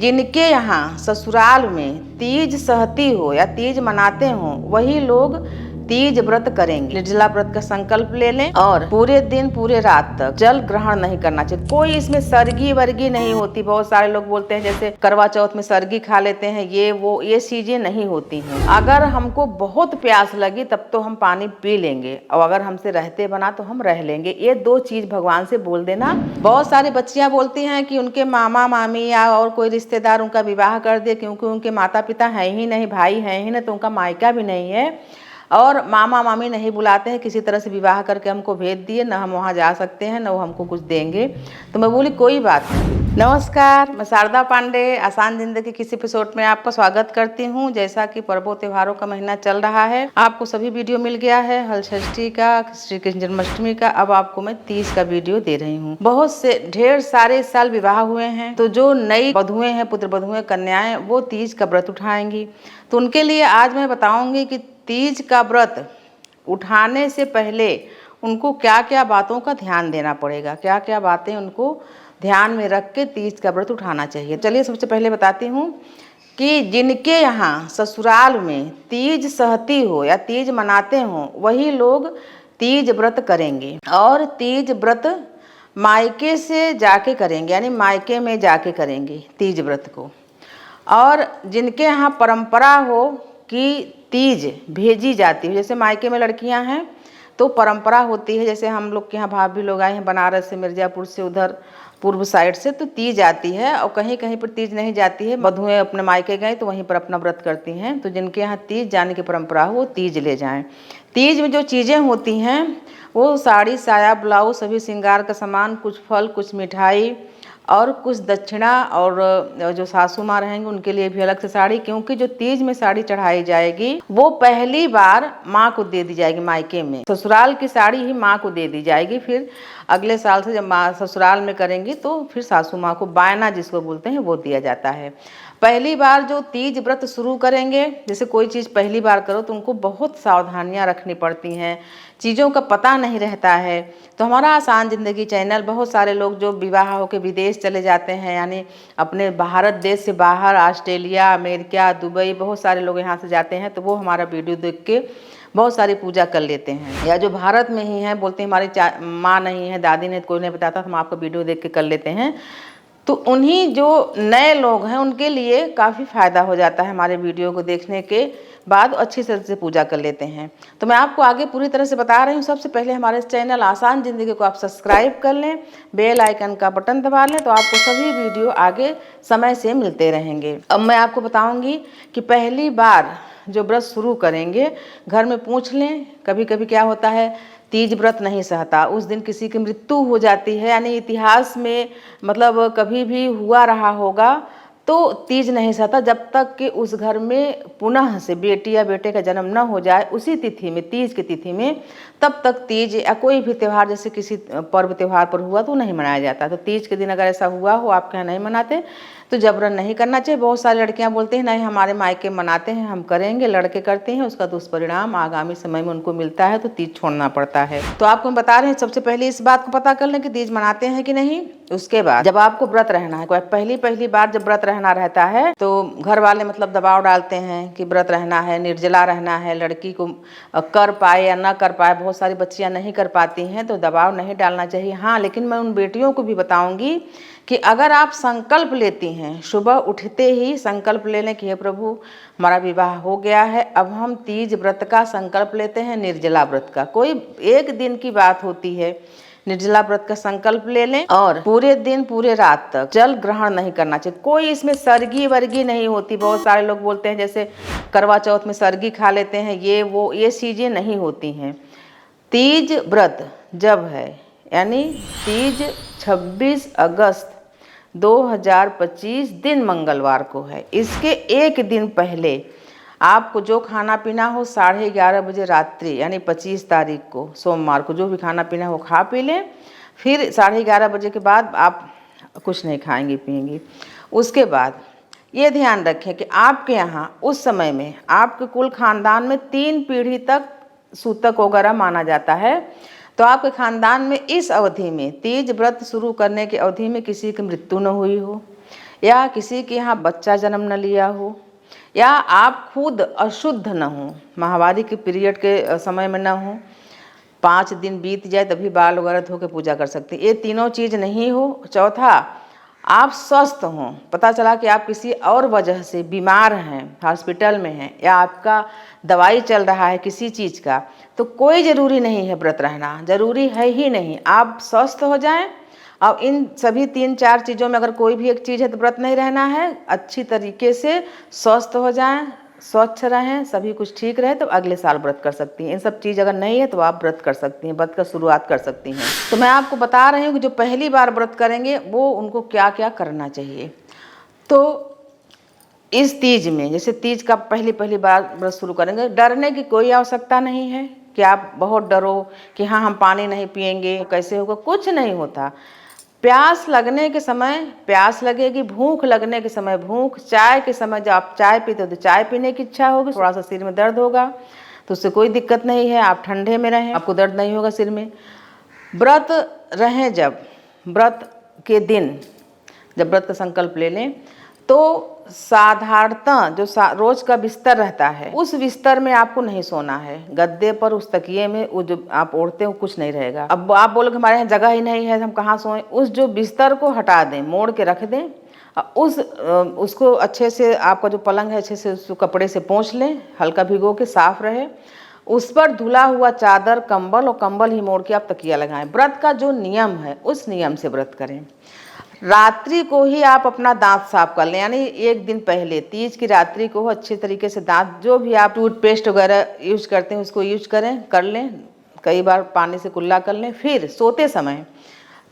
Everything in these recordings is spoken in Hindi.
जिनके यहाँ ससुराल में तीज सहती हो या तीज मनाते हो वही लोग तीज व्रत करेंगे। निर्जला व्रत का संकल्प ले लें और पूरे दिन पूरे रात तक जल ग्रहण नहीं करना चाहिए। कोई इसमें सरगी वर्गी नहीं होती। बहुत सारे लोग बोलते हैं जैसे करवा चौथ में सरगी खा लेते हैं, ये चीजें नहीं होती हैं। अगर हमको बहुत प्यास लगी तब तो हम पानी पी लेंगे और अगर हमसे रहते बना तो हम रह लेंगे। ये दो चीज भगवान से बोल देना। बहुत सारी बच्चियां बोलती हैं कि उनके मामा मामी या और कोई रिश्तेदार उनका विवाह कर दे, क्योंकि उनके माता पिता हैं ही नहीं, भाई हैं ही नहीं, तो उनका मायका भी नहीं है और मामा मामी नहीं बुलाते हैं, किसी तरह से विवाह करके हमको भेज दिए, ना हम वहाँ जा सकते हैं, ना वो हमको कुछ देंगे। तो मैं बोली कोई बात नहीं। नमस्कार, मैं शारदा पांडे आसान जिंदगी किसी एपिसोड में आपका स्वागत करती हूँ। जैसा कि पर्वों त्योहारों का महीना चल रहा है, आपको सभी वीडियो मिल गया है, हल षष्ठी का, श्री कृष्ण जन्माष्टमी का, अब आपको मैं तीज का वीडियो दे रही हूँ। बहुत से ढेर सारे इस साल विवाह हुए हैं, तो जो नई वधुएं हैं, पुत्र वधुएं, कन्याएं, वो तीज का व्रत उठाएंगी। तो उनके लिए आज मैं बताऊंगी कि तीज का व्रत उठाने से पहले उनको क्या क्या बातों का ध्यान देना पड़ेगा, क्या क्या बातें उनको ध्यान में रख के तीज का व्रत उठाना चाहिए। चलिए सबसे पहले बताती हूँ कि जिनके यहाँ ससुराल में तीज सहती हो या तीज मनाते हो वही लोग तीज व्रत करेंगे और तीज व्रत मायके से जाके करेंगे, यानी मायके में जाके करेंगे तीज व्रत को। और जिनके यहाँ परंपरा हो कि तीज भेजी जाती है, जैसे मायके में लड़कियां हैं तो परंपरा होती है, जैसे हम लोग के यहाँ भाभी लोग आए हैं बनारस से, मिर्ज़ापुर से, उधर पूर्व साइड से, तो तीज आती है और कहीं कहीं पर तीज नहीं जाती है। वधुएं अपने मायके गए तो वहीं पर अपना व्रत करती हैं। तो जिनके यहाँ तीज जाने की परंपरा हो वो तीज ले जाएं। तीज में जो चीज़ें होती हैं वो साड़ी साया ब्लाउज सभी श्रृंगार का सामान, कुछ फल कुछ मिठाई और कुछ दक्षिणा, और जो सासू माँ रहेंगे उनके लिए भी अलग से साड़ी, क्योंकि जो तीज में साड़ी चढ़ाई जाएगी वो पहली बार माँ को दे दी जाएगी। मायके में ससुराल की साड़ी ही माँ को दे दी जाएगी, फिर अगले साल से जब माँ ससुराल में करेंगी तो फिर सासू माँ को बायना जिसको बोलते हैं वो दिया जाता है। पहली बार जो तीज व्रत शुरू करेंगे, जैसे कोई चीज़ पहली बार करो तो उनको बहुत सावधानियां रखनी पड़ती हैं, चीज़ों का पता नहीं रहता है। तो हमारा आसान ज़िंदगी चैनल, बहुत सारे लोग जो विवाह होकर विदेश चले जाते हैं, यानी अपने भारत देश से बाहर, ऑस्ट्रेलिया, अमेरिका, दुबई, बहुत सारे लोग यहाँ से जाते हैं, तो वो हमारा वीडियो देख के बहुत सारी पूजा कर लेते हैं। या जो भारत में ही हैं, बोलते हैं हमारी माँ नहीं है, दादी ने, कोई नहीं बताता, हम आपका वीडियो देख के कर लेते हैं। तो उन्हीं जो नए लोग हैं उनके लिए काफ़ी फ़ायदा हो जाता है हमारे वीडियो को देखने के बाद, अच्छी तरह से पूजा कर लेते हैं। तो मैं आपको आगे पूरी तरह से बता रही हूँ। सबसे पहले हमारे चैनल आसान ज़िंदगी को आप सब्सक्राइब कर लें, बेल आइकन का बटन दबा लें, तो आपको सभी वीडियो आगे समय से मिलते रहेंगे। अब मैं आपको बताऊँगी कि पहली बार जो व्रत शुरू करेंगे, घर में पूछ लें। कभी कभी क्या होता है, तीज व्रत नहीं सहता, उस दिन किसी की मृत्यु हो जाती है, यानी इतिहास में मतलब कभी भी हुआ रहा होगा, तो तीज नहीं सहता जब तक कि उस घर में पुनः से बेटी या बेटे का जन्म न हो जाए उसी तिथि में, तीज की तिथि में, तब तक तीज या कोई भी त्यौहार जैसे किसी पर्व त्यौहार पर हुआ तो नहीं मनाया जाता। तो तीज के दिन अगर ऐसा हुआ हो, आपके यहाँ नहीं मनाते, तो जबरन नहीं करना चाहिए। बहुत सारी लड़कियां बोलती हैं नहीं हमारे मायके मनाते हैं, हम करेंगे, लड़के करते हैं, उसका दुष्परिणाम आगामी समय में उनको मिलता है, तो तीज छोड़ना पड़ता है। तो आपको हम बता रहे हैं, सबसे पहले इस बात को पता कर लें कि तीज मनाते हैं कि नहीं। उसके बाद जब आपको व्रत रहना है, पहली बार जब व्रत रहना रहता है तो घर वाले मतलब दबाव डालते हैं कि व्रत रहना है, निर्जला रहना है, लड़की को कर पाए या ना कर पाए, बहुत सारी बच्चियां नहीं कर पाती हैं, तो दबाव नहीं डालना चाहिए। हाँ, लेकिन मैं उन बेटियों को भी बताऊंगी कि अगर आप संकल्प लेती हैं, सुबह उठते ही संकल्प ले लें कि हे प्रभु हमारा विवाह हो गया है, अब हम तीज व्रत का संकल्प लेते हैं, निर्जला व्रत का, कोई एक दिन की बात होती है, निर्जला व्रत का संकल्प ले लें और पूरे दिन पूरे रात तक जल ग्रहण नहीं करना चाहिए। कोई इसमें सरगी वर्गी नहीं होती। बहुत सारे लोग बोलते हैं जैसे करवा चौथ में सरगी खा लेते हैं, ये चीज़ें नहीं होती हैं। तीज व्रत जब है, यानी तीज 26 अगस्त 2025 दिन मंगलवार को है, इसके एक दिन पहले आपको जो खाना पीना हो 11:30 बजे रात्रि, यानी 25 तारीख को सोमवार को जो भी खाना पीना हो खा पी लें, फिर 11:30 बजे के बाद आप कुछ नहीं खाएंगी पिएंगी। उसके बाद ये ध्यान रखें कि आपके यहाँ उस समय में आपके कुल खानदान में 3 पीढ़ी तक सूतक वगैरह माना जाता है। तो आपके खानदान में इस अवधि में, तीज व्रत शुरू करने की अवधि में किसी की मृत्यु न हुई हो, या किसी के यहाँ बच्चा जन्म न लिया हो, या आप खुद अशुद्ध न हो, माहवारी के पीरियड के समय में न हो, 5 दिन बीत जाए तभी बाल वगैरह धो के पूजा कर सकते हैं, ये तीनों चीज़ नहीं हो। चौथा, आप स्वस्थ हों, पता चला कि आप किसी और वजह से बीमार हैं, हॉस्पिटल में हैं, या आपका दवाई चल रहा है किसी चीज़ का, तो कोई ज़रूरी नहीं है व्रत रहना, ज़रूरी है ही नहीं। आप स्वस्थ हो जाएं, और इन सभी 3-4 चीज़ों में अगर कोई भी एक चीज़ है तो व्रत नहीं रहना है। अच्छी तरीके से स्वस्थ हो जाएं, स्वच्छ रहें, सभी कुछ ठीक रहे तो अगले साल व्रत कर सकती हैं। इन सब चीज़ अगर नहीं है तो आप व्रत कर सकती हैं, व्रत का शुरुआत कर सकती हैं। तो मैं आपको बता रही हूँ कि जो पहली बार व्रत करेंगे वो उनको क्या क्या करना चाहिए। तो इस तीज में, जैसे तीज का पहली बार व्रत शुरू करेंगे, डरने की कोई आवश्यकता नहीं है कि आप बहुत डरो कि हाँ हम पानी नहीं पिएंगे, कैसे होगा, कुछ नहीं होता। प्यास लगने के समय प्यास लगेगी, भूख लगने के समय भूख, चाय के समय जब आप चाय पीते हो तो चाय पीने की इच्छा होगी, थोड़ा सा सिर में दर्द होगा तो उससे कोई दिक्कत नहीं है, आप ठंडे में रहें, आपको दर्द नहीं होगा सिर में। व्रत रहें, जब व्रत के दिन जब व्रत का संकल्प ले लें तो साधारणतः जो रोज का बिस्तर रहता है उस बिस्तर में आपको नहीं सोना है, गद्दे पर उस तकिए में वो जो आप ओढ़ते हो कुछ नहीं रहेगा। अब आप बोलोगे हमारे यहाँ जगह ही नहीं है हम कहाँ सोएं, उस जो बिस्तर को हटा दें, मोड़ के रख दें, उसको अच्छे से, आपका जो पलंग है अच्छे से उसको कपड़े से पोंछ लें, हल्का भिगो के साफ रहे, उस पर धुला हुआ चादर, कंबल, और कंबल ही मोड़ के आप तकिया लगाएं। व्रत का जो नियम है उस नियम से व्रत करें। रात्रि को ही आप अपना दांत साफ कर लें, यानी एक दिन पहले तीज की रात्रि को अच्छे तरीके से दांत, जो भी आप टूथपेस्ट वगैरह यूज करते हैं उसको यूज कर लें, कई बार पानी से कुल्ला कर लें। फिर सोते समय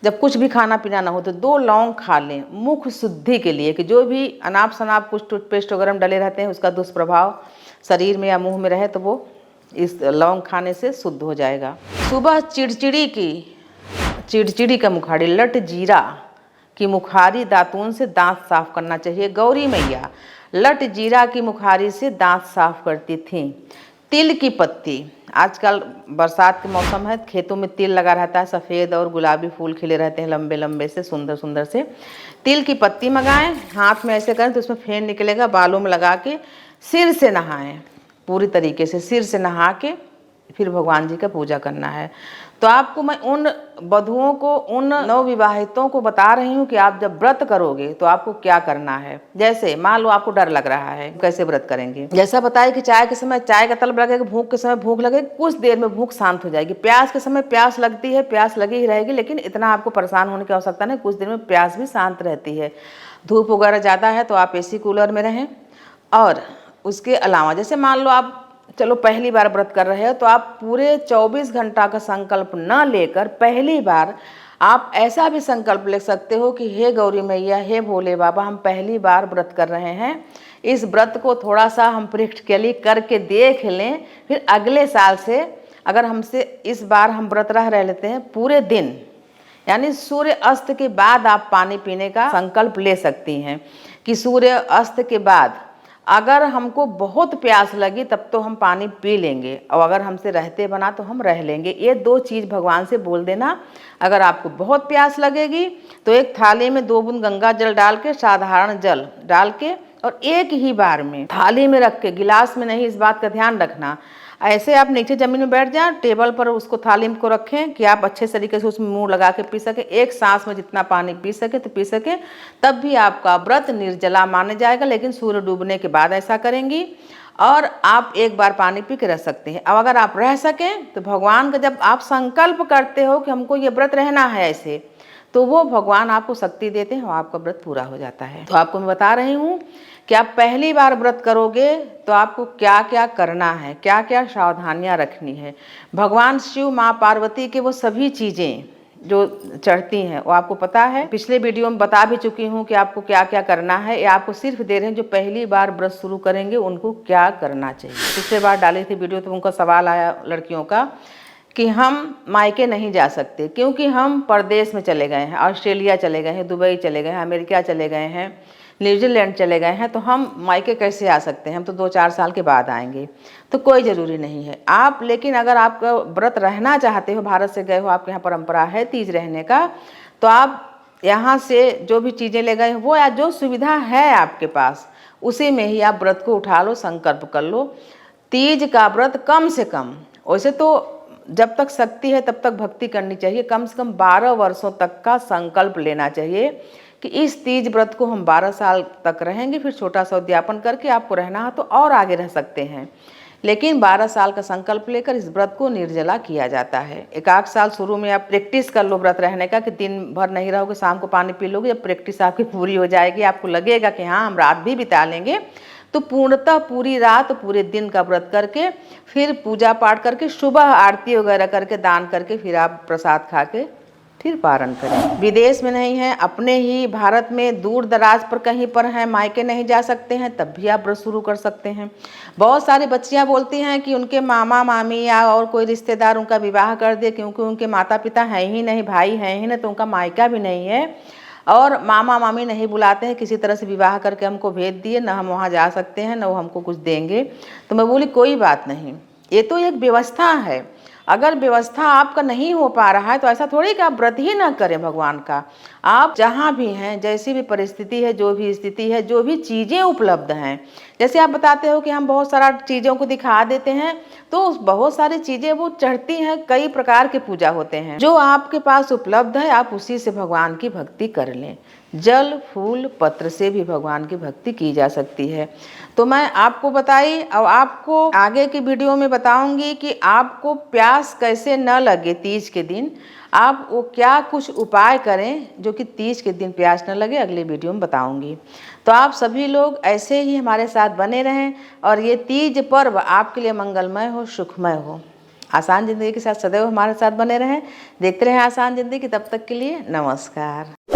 जब कुछ भी खाना पीना ना हो तो 2 लौंग खा लें, मुख शुद्धि के लिए, कि जो भी अनाप शनाप कुछ टूथपेस्ट वगैरह में डले रहते हैं उसका दुष्प्रभाव शरीर में या मुँह में रहे तो वो इस लौंग खाने से शुद्ध हो जाएगा। सुबह चिड़चिड़ी का मुखाड़ी, लट जीरा की मुखारी दातून से दांत साफ करना चाहिए। गौरी मैया लट जीरा की मुखारी से दांत साफ करती थीं। तिल की पत्ती, आजकल बरसात के मौसम है, खेतों में तिल लगा रहता है, सफ़ेद और गुलाबी फूल खिले रहते हैं लंबे लंबे से, सुंदर सुंदर से। तिल की पत्ती मंगाएं, हाथ में ऐसे करें तो उसमें फेन निकलेगा, बालों में लगा के सिर से नहाएं, पूरी तरीके से सिर से नहा के फिर भगवान जी का पूजा करना है। तो आपको मैं उन वधुओं को, उन नवविवाहितों को बता रही हूँ कि आप जब व्रत करोगे तो आपको क्या करना है। जैसे मान लो आपको डर लग रहा है, कैसे व्रत करेंगे, जैसा बताया कि चाय के समय चाय का तलब लगेगा, भूख के समय भूख लगेगी, कुछ देर में भूख शांत हो जाएगी। प्यास के समय प्यास लगती है, प्यास लगी ही रहेगी, लेकिन इतना आपको परेशान होने की आवश्यकता नहीं, कुछ देर में प्यास भी शांत रहती है। धूप वगैरह ज़्यादा है तो आप AC कूलर में रहें। और उसके अलावा जैसे मान लो आप चलो पहली बार व्रत कर रहे हो तो आप पूरे 24 घंटा का संकल्प न लेकर पहली बार आप ऐसा भी संकल्प ले सकते हो कि हे गौरी मैया, हे भोले बाबा, हम पहली बार व्रत कर रहे हैं, इस व्रत को थोड़ा सा हम प्रैक्टिकली करके देख लें, फिर अगले साल से अगर हमसे इस बार हम व्रत रह लेते हैं पूरे दिन, यानी सूर्य अस्त के बाद आप पानी पीने का संकल्प ले सकती हैं कि सूर्य अस्त के बाद अगर हमको बहुत प्यास लगी तब तो हम पानी पी लेंगे, और अगर हमसे रहते बना तो हम रह लेंगे। ये 2 चीज़ भगवान से बोल देना। अगर आपको बहुत प्यास लगेगी तो एक थाली में 2 बूंद गंगा जल डाल के, साधारण जल डाल के, और एक ही बार में थाली में रख के, गिलास में नहीं, इस बात का ध्यान रखना। ऐसे आप नीचे ज़मीन में बैठ जाएं, टेबल पर उसको थाली को रखें कि आप अच्छे तरीके से उसमें मुंह लगा के पी सके, एक सांस में जितना पानी पी सके तो पी सके, तब भी आपका व्रत निर्जला माना जाएगा। लेकिन सूर्य डूबने के बाद ऐसा करेंगी और आप एक बार पानी पी के रह सकते हैं। अब अगर आप रह सकें तो भगवान का जब आप संकल्प करते हो कि हमको ये व्रत रहना है ऐसे, तो वो भगवान आपको शक्ति देते हैं और आपका व्रत पूरा हो जाता है। तो आपको मैं बता रही हूँ कि आप पहली बार व्रत करोगे तो आपको क्या क्या करना है, क्या क्या सावधानियां रखनी है। भगवान शिव, माँ पार्वती के वो सभी चीज़ें जो चढ़ती हैं वो आपको पता है, पिछले वीडियो में बता भी चुकी हूँ कि आपको क्या क्या करना है। ये आपको सिर्फ दे रहे हैं जो पहली बार व्रत शुरू करेंगे उनको क्या करना चाहिए। पिछले बार डाली थी वीडियो तो उनका सवाल आया लड़कियों का कि हम मायके नहीं जा सकते क्योंकि हम परदेश में चले गए हैं, ऑस्ट्रेलिया चले गए हैं, दुबई चले गए हैं, अमेरिका चले गए हैं, न्यूजीलैंड चले गए हैं, तो हम मायके कैसे आ सकते हैं, हम तो 2-4 साल के बाद आएंगे। तो कोई ज़रूरी नहीं है आप, लेकिन अगर आप व्रत रहना चाहते हो, भारत से गए हो, आपके यहाँ परंपरा है तीज रहने का, तो आप यहाँ से जो भी चीज़ें ले गए वो या जो सुविधा है आपके पास उसी में ही आप व्रत को उठा लो, संकल्प कर लो। तीज का व्रत कम से कम, वैसे तो जब तक शक्ति है तब तक भक्ति करनी चाहिए, कम से कम 12 वर्षों तक का संकल्प लेना चाहिए कि इस तीज व्रत को हम 12 साल तक रहेंगे। फिर छोटा सा उद्यापन करके आपको रहना है तो और आगे रह सकते हैं, लेकिन 12 साल का संकल्प लेकर इस व्रत को निर्जला किया जाता है। एक आध साल शुरू में आप प्रैक्टिस कर लो व्रत रहने का, कि दिन भर नहीं रहोगे, शाम को पानी पी लोगे। जब प्रैक्टिस आपकी पूरी हो जाएगी, आपको लगेगा कि हाँ हम रात भी बिता लेंगे, तो पूर्णतः पूरी रात पूरे दिन का व्रत करके फिर पूजा पाठ करके सुबह आरती वगैरह करके दान करके फिर आप प्रसाद खा के फिर पारण करें। विदेश में नहीं है, अपने ही भारत में दूर दराज पर कहीं पर हैं, मायके नहीं जा सकते हैं, तब भी आप व्रत शुरू कर सकते हैं। बहुत सारी बच्चियां बोलती हैं कि उनके मामा मामी या और कोई रिश्तेदार उनका विवाह कर दे, क्योंकि उनके माता पिता हैं ही नहीं, भाई हैं ही नहीं, तो उनका मायका भी नहीं है और मामा मामी नहीं बुलाते हैं, किसी तरह से विवाह करके हमको भेज दिए, ना हम वहाँ जा सकते हैं ना वो हमको कुछ देंगे। तो मैं बोली कोई बात नहीं, ये तो एक व्यवस्था है। अगर व्यवस्था आपका नहीं हो पा रहा है तो ऐसा थोड़ी कि आप व्रत ही ना करें भगवान का। आप जहाँ भी हैं, जैसी भी परिस्थिति है, जो भी स्थिति है, जो भी चीज़ें उपलब्ध हैं, जैसे आप बताते हो कि हम बहुत सारा चीज़ों को दिखा देते हैं, तो बहुत सारी चीज़ें वो चढ़ती हैं, कई प्रकार के पूजा होते हैं। जो आपके पास उपलब्ध है आप उसी से भगवान की भक्ति कर लें। जल फूल पत्र से भी भगवान की भक्ति की जा सकती है। तो मैं आपको बताई और आपको आगे की वीडियो में बताऊंगी कि आपको प्यास कैसे न लगे तीज के दिन, आप वो क्या कुछ उपाय करें जो कि तीज के दिन प्यास न लगे, अगले वीडियो में बताऊंगी। तो आप सभी लोग ऐसे ही हमारे साथ बने रहें और ये तीज पर्व आपके लिए मंगलमय हो, सुखमय हो। आसान ज़िंदगी के साथ सदैव हमारे साथ बने रहें, देखते रहें आसान ज़िंदगी। तब तक के लिए नमस्कार।